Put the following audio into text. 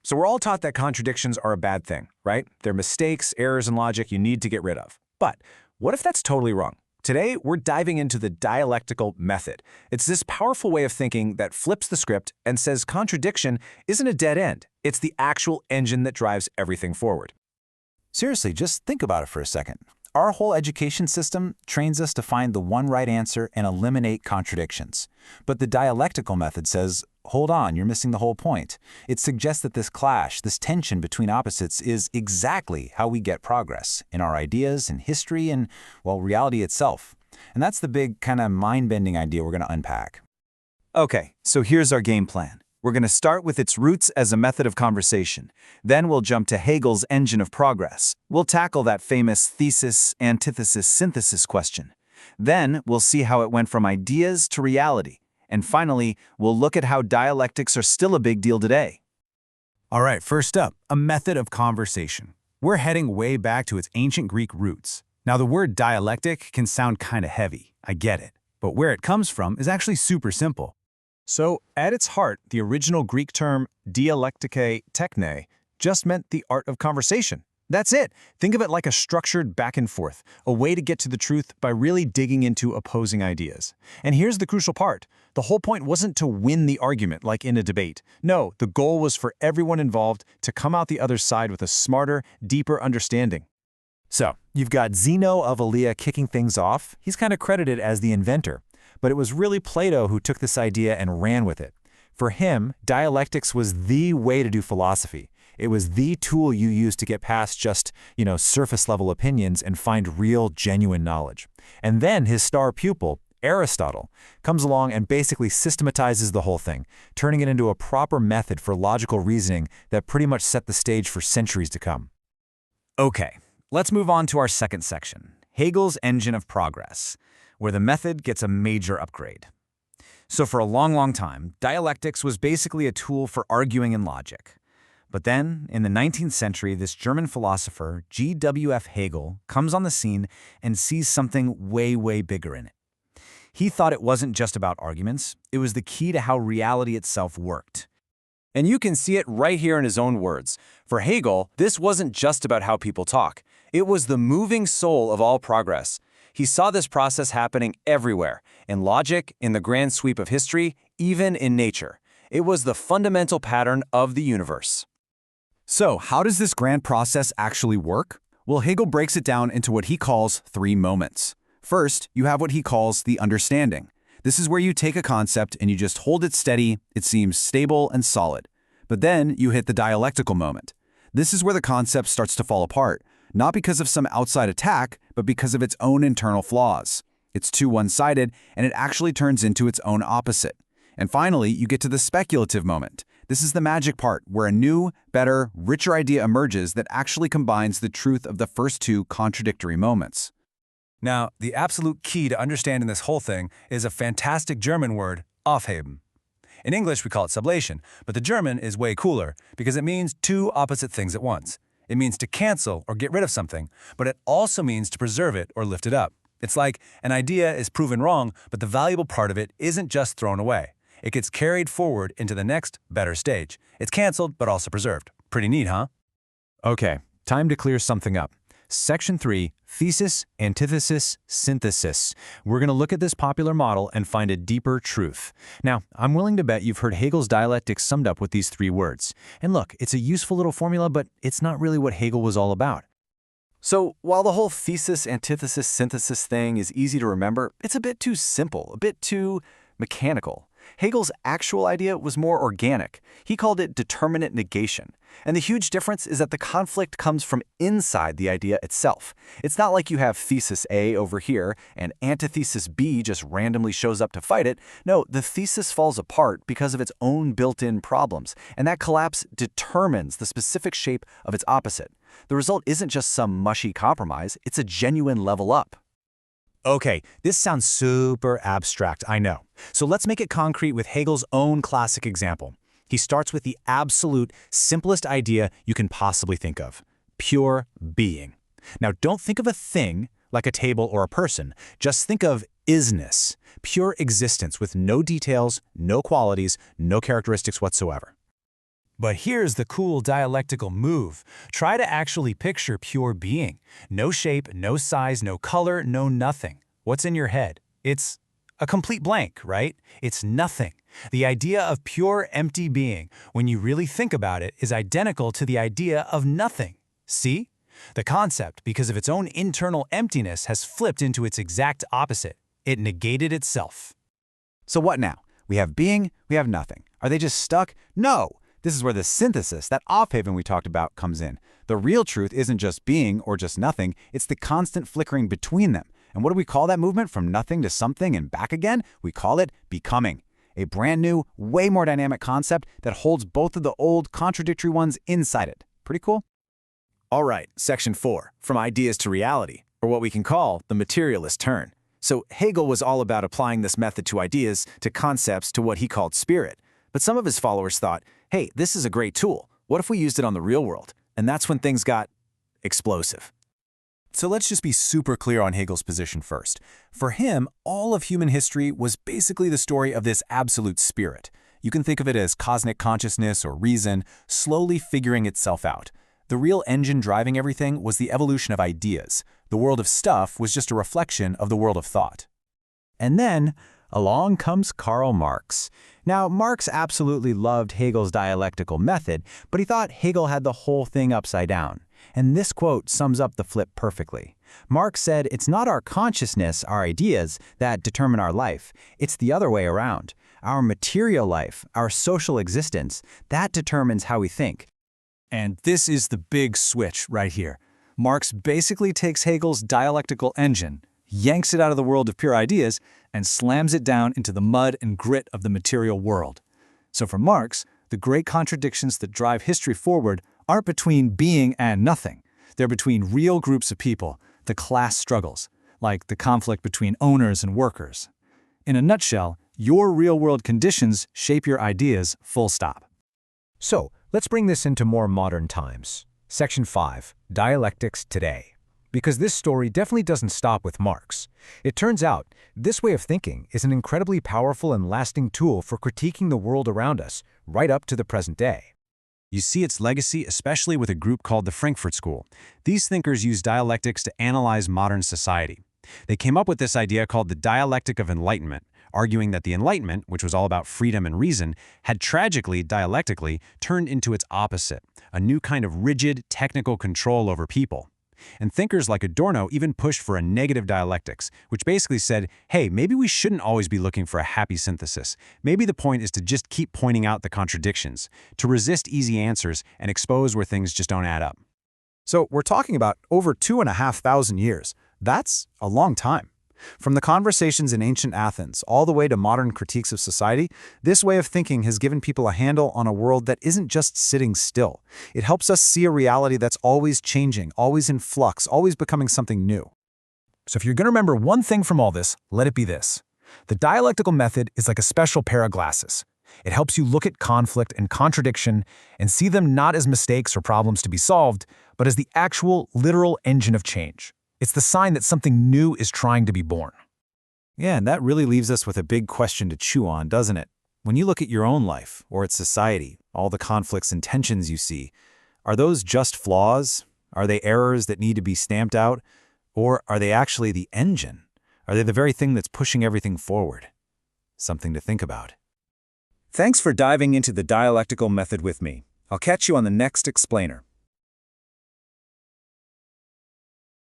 So we're all taught that contradictions are a bad thing, right? They're mistakes, errors in logic you need to get rid of. But what if that's totally wrong? Today, we're diving into the dialectical method. It's this powerful way of thinking that flips the script and says contradiction isn't a dead end. It's the actual engine that drives everything forward. Seriously, just think about it for a second. Our whole education system trains us to find the one right answer and eliminate contradictions. But the dialectical method says, hold on, you're missing the whole point. It suggests that this clash, this tension between opposites is exactly how we get progress in our ideas, in history, and, well, reality itself. And that's the big kind of mind-bending idea we're going to unpack. Okay, so here's our game plan. We're going to start with its roots as a method of conversation. Then we'll jump to Hegel's engine of progress. We'll tackle that famous thesis, antithesis, synthesis question. Then we'll see how it went from ideas to reality. And finally, we'll look at how dialectics are still a big deal today. All right, first up, a method of conversation. We're heading way back to its ancient Greek roots. Now, the word dialectic can sound kind of heavy, I get it. But where it comes from is actually super simple. So, at its heart, the original Greek term dialektike techne just meant the art of conversation. That's it. Think of it like a structured back and forth, a way to get to the truth by really digging into opposing ideas. And here's the crucial part. The whole point wasn't to win the argument like in a debate. No, the goal was for everyone involved to come out the other side with a smarter, deeper understanding. So, you've got Zeno of Elea kicking things off. He's kind of credited as the inventor. But it was really Plato who took this idea and ran with it. For him, dialectics was the way to do philosophy. It was the tool you use to get past just, surface-level opinions and find real, genuine knowledge. And then his star pupil, Aristotle, comes along and basically systematizes the whole thing, turning it into a proper method for logical reasoning that pretty much set the stage for centuries to come. Okay, let's move on to our second section, Hegel's engine of progress, where the method gets a major upgrade. So for a long time, dialectics was basically a tool for arguing in logic. But then, in the 19th century, this German philosopher, G.W.F. Hegel, comes on the scene and sees something way bigger in it. He thought it wasn't just about arguments, it was the key to how reality itself worked. And you can see it right here in his own words. For Hegel, this wasn't just about how people talk. It was the moving soul of all progress. He saw this process happening everywhere, in logic, in the grand sweep of history, even in nature. It was the fundamental pattern of the universe. So, how does this grand process actually work? Well, Hegel breaks it down into what he calls 3 moments. First, you have what he calls the understanding. This is where you take a concept and you just hold it steady, it seems stable and solid. But then you hit the dialectical moment. This is where the concept starts to fall apart, not because of some outside attack, but because of its own internal flaws. It's too one-sided, and it actually turns into its own opposite. And finally, you get to the speculative moment. This is the magic part, where a new, better, richer idea emerges that actually combines the truth of the first 2 contradictory moments. Now, the absolute key to understanding this whole thing is a fantastic German word, aufheben. In English, we call it sublation, but the German is way cooler because it means 2 opposite things at once. It means to cancel or get rid of something, but it also means to preserve it or lift it up. It's like an idea is proven wrong, but the valuable part of it isn't just thrown away. It gets carried forward into the next, better stage. It's canceled, but also preserved. Pretty neat, huh? Okay, time to clear something up. Section 3, Thesis, Antithesis, Synthesis. We're going to look at this popular model and find a deeper truth. Now, I'm willing to bet you've heard Hegel's dialectics summed up with these 3 words. And look, it's a useful little formula, but it's not really what Hegel was all about. So, while the whole thesis, antithesis, synthesis thing is easy to remember, it's a bit too simple, a bit too mechanical. Hegel's actual idea was more organic. He called it determinate negation. And the huge difference is that the conflict comes from inside the idea itself. It's not like you have thesis A over here and antithesis B just randomly shows up to fight it. No, the thesis falls apart because of its own built-in problems, and that collapse determines the specific shape of its opposite. The result isn't just some mushy compromise, it's a genuine level up. Okay, this sounds super abstract, I know. So let's make it concrete with Hegel's own classic example. He starts with the absolute simplest idea you can possibly think of: pure being. Now, don't think of a thing like a table or a person. Just think of isness, pure existence with no details, no qualities, no characteristics whatsoever. But here's the cool dialectical move. Try to actually picture pure being. No shape, no size, no color, no nothing. What's in your head? It's a complete blank, right? It's nothing. The idea of pure, empty being, when you really think about it, is identical to the idea of nothing. See? The concept, because of its own internal emptiness, has flipped into its exact opposite. It negated itself. So what now? We have being, we have nothing. Are they just stuck? No! This is where the synthesis, that off-haven we talked about, comes in. The real truth isn't just being or just nothing, it's the constant flickering between them. And what do we call that movement from nothing to something and back again? We call it becoming. A brand new, way more dynamic concept that holds both of the old, contradictory ones inside it. Pretty cool? All right, section 4, from ideas to reality, or what we can call the materialist turn. So Hegel was all about applying this method to ideas, to concepts, to what he called spirit. But some of his followers thought, hey, this is a great tool. What if we used it on the real world? And that's when things got explosive. So let's just be super clear on Hegel's position first. For him, all of human history was basically the story of this absolute spirit. You can think of it as cosmic consciousness or reason, slowly figuring itself out. The real engine driving everything was the evolution of ideas. The world of stuff was just a reflection of the world of thought. And then, along comes Karl Marx. Now, Marx absolutely loved Hegel's dialectical method, but he thought Hegel had the whole thing upside down. And this quote sums up the flip perfectly. Marx said, it's not our consciousness, our ideas, that determine our life. It's the other way around. Our material life, our social existence, that determines how we think. And this is the big switch right here. Marx basically takes Hegel's dialectical engine, yanks it out of the world of pure ideas, and slams it down into the mud and grit of the material world. So for Marx, the great contradictions that drive history forward aren't between being and nothing. They're between real groups of people, the class struggles, like the conflict between owners and workers. In a nutshell, your real-world conditions shape your ideas, full stop. So, let's bring this into more modern times. Section 5, Dialectics Today. Because this story definitely doesn't stop with Marx. It turns out, this way of thinking is an incredibly powerful and lasting tool for critiquing the world around us, right up to the present day. You see its legacy especially with a group called the Frankfurt School. These thinkers use dialectics to analyze modern society. They came up with this idea called the dialectic of enlightenment, arguing that the Enlightenment, which was all about freedom and reason, had tragically, dialectically, turned into its opposite, a new kind of rigid, technical control over people. And thinkers like Adorno even pushed for a negative dialectics, which basically said, hey, maybe we shouldn't always be looking for a happy synthesis. Maybe the point is to just keep pointing out the contradictions, to resist easy answers and expose where things just don't add up. So we're talking about over 2,500 years. That's a long time. From the conversations in ancient Athens all the way to modern critiques of society, this way of thinking has given people a handle on a world that isn't just sitting still. It helps us see a reality that's always changing, always in flux, always becoming something new. So if you're going to remember one thing from all this, let it be this. The dialectical method is like a special pair of glasses. It helps you look at conflict and contradiction and see them not as mistakes or problems to be solved, but as the actual, literal engine of change. It's the sign that something new is trying to be born. Yeah, and that really leaves us with a big question to chew on, doesn't it? When you look at your own life or at society, all the conflicts and tensions you see, are those just flaws? Are they errors that need to be stamped out? Or are they actually the engine? Are they the very thing that's pushing everything forward? Something to think about. Thanks for diving into the dialectical method with me. I'll catch you on the next explainer.